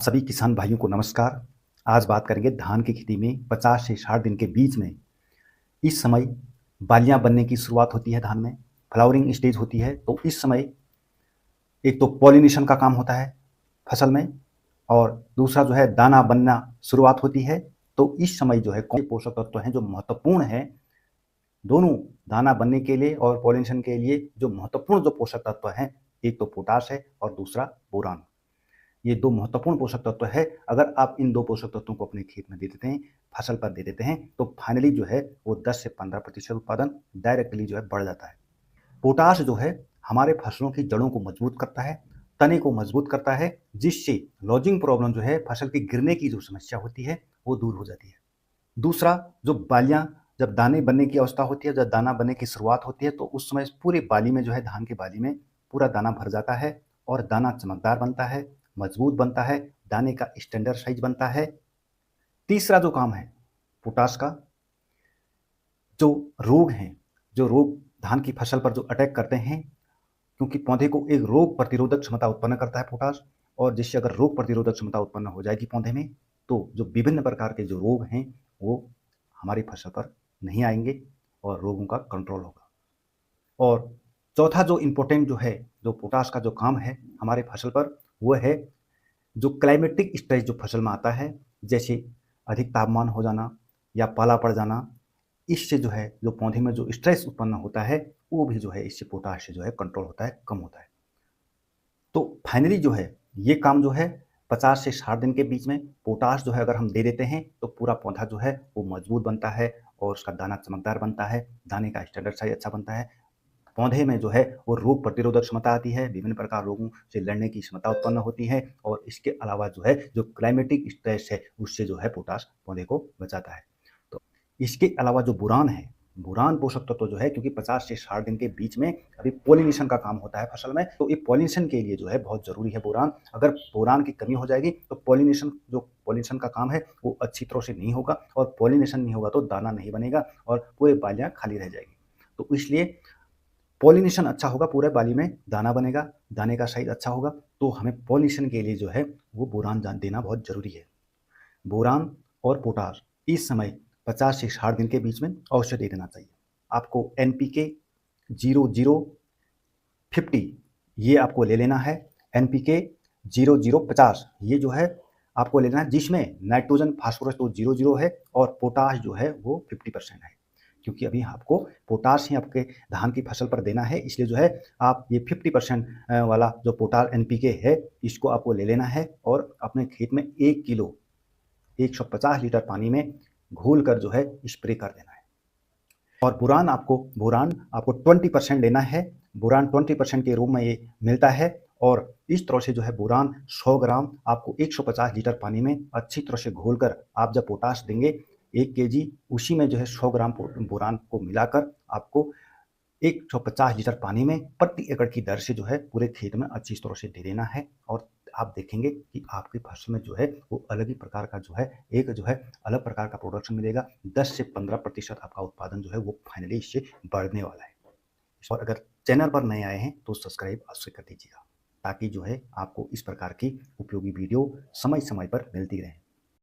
सभी किसान भाइयों को नमस्कार। आज बात करेंगे धान की खेती में 50 से 60 दिन के बीच में इस समय बालियां बनने की शुरुआत होती है, धान में फ्लावरिंग स्टेज होती है। तो इस समय एक तो पॉलिनेशन का काम होता है फसल में, और दूसरा जो है दाना बनना शुरुआत होती है। तो इस समय जो है कौन से पोषक तत्व हैं जो महत्वपूर्ण हैं दोनों दाना बनने के लिए और पॉलिनेशन के लिए? जो महत्वपूर्ण जो पोषक तत्व हैं, एक तो पोटाश है और दूसरा बोरान। ये दो महत्वपूर्ण पोषक तत्व है। अगर आप इन दो पोषक तत्वों को अपने खेत में दे देते हैं, फसल पर दे देते हैं, तो फाइनली जो है वो 10 से 15% उत्पादन डायरेक्टली जो है बढ़ जाता है। पोटाश जो है हमारे फसलों की जड़ों को मजबूत करता है, तने को मजबूत करता है, जिससे लॉजिंग प्रॉब्लम जो है फसल के गिरने की जो समस्या होती है वो दूर हो जाती है। दूसरा, जो बालियां जब दाने बनने की अवस्था होती है, जब दाना बनने की शुरुआत होती है, तो उस समय पूरे बाली में जो है धान की बाली में पूरा दाना भर जाता है और दाना चमकदार बनता है, मजबूत बनता है, दाने का स्टैंडर्ड साइज बनता है। तीसरा जो काम है पोटाश का, जो रोग हैं, जो रोग धान की फसल पर जो अटैक करते हैं, क्योंकि पौधे को एक रोग प्रतिरोधक क्षमता उत्पन्न करता है पोटाश, और जिससे अगर रोग प्रतिरोधक क्षमता उत्पन्न हो जाएगी पौधे में, तो जो विभिन्न प्रकार के जो रोग हैं वो हमारी फसल पर नहीं आएंगे और रोगों का कंट्रोल होगा। और चौथा जो इम्पोर्टेंट जो है, जो पोटाश का जो काम है हमारे फसल पर, वो है जो क्लाइमेटिक स्ट्रेस जो फसल में आता है, जैसे अधिक तापमान हो जाना या पाला पड़ जाना, इससे जो है जो पौधे में जो स्ट्रेस उत्पन्न होता है वो भी जो है इससे पोटाश से जो है कंट्रोल होता है, कम होता है। तो फाइनली जो है ये काम जो है 50 से 60 दिन के बीच में पोटाश जो है अगर हम दे देते हैं तो पूरा पौधा जो है वो मजबूत बनता है और उसका दाना चमकदार बनता है, दाने का स्टैंडर्ड साइज अच्छा बनता है, पौधे में जो है वो रोग प्रतिरोधक क्षमता आती है, विभिन्न प्रकार रोगों से लड़ने की क्षमता उत्पन्न होती है, और इसके अलावा जो है जो क्लाइमेटिक स्ट्रेस है उससे जो है पोटाश पौधे को बचाता है। तो इसके अलावा जो बोरान है, बोरान पोषक तत्व जो है, क्योंकि 50 से 60 दिन के बीच में अभी पॉलिनेशन का काम होता है फसल में, तो ये पॉलिनेशन के लिए जो है बहुत जरूरी है बोरान। अगर बोरान की कमी हो जाएगी तो पॉलिनेशन का काम है वो अच्छी तरह से नहीं होगा, और पॉलिनेशन नहीं होगा तो दाना नहीं बनेगा और पूरे बालियां खाली रह जाएगी। तो इसलिए पॉलिनेशन अच्छा होगा, पूरे बाली में दाना बनेगा, दाने का साइज अच्छा होगा, तो हमें पॉलिनेशन के लिए जो है वो बोरान देना बहुत जरूरी है। बोरान और पोटाश इस समय 50 से 60 दिन के बीच में अवश्य दे देना चाहिए। आपको एनपीके 0050 ये आपको ले लेना है। एनपीके 0050 ये जो है आपको लेना है, जिसमें नाइट्रोजन फास्फोरस तो 00 है और पोटाश जो है वो 50% है, क्योंकि अभी आपको पोटाश ही आपके धान की फसल पर देना है, इसलिए जो है आप ये 50% वाला जो पोटाश एनपीके है इसको आपको ले लेना है और अपने खेत में 1 किलो 150 लीटर पानी में घोल कर जो है स्प्रे कर देना है। और बोरान आपको 20% लेना है। बोरान 20% के रूप में ये मिलता है, और इस तरह से जो है बोरान 100 ग्राम आपको 150 लीटर पानी में अच्छी तरह से घोलकर आप जब पोटाश देंगे 1 केजी, उसी में जो है 100 ग्राम बोरान को मिलाकर आपको 150 लीटर पानी में प्रति एकड़ की दर से जो है पूरे खेत में अच्छी तरह से दे देना है। और आप देखेंगे कि आपकी फसल में जो है वो अलग ही प्रकार का जो है एक जो है अलग प्रकार का प्रोडक्शन मिलेगा। 10 से 15% आपका उत्पादन जो है वो फाइनली इससे बढ़ने वाला है। और अगर चैनल पर नए आए हैं तो सब्सक्राइब अवश्य कर दीजिएगा, ताकि जो है आपको इस प्रकार की उपयोगी वीडियो समय समय पर मिलती रहे।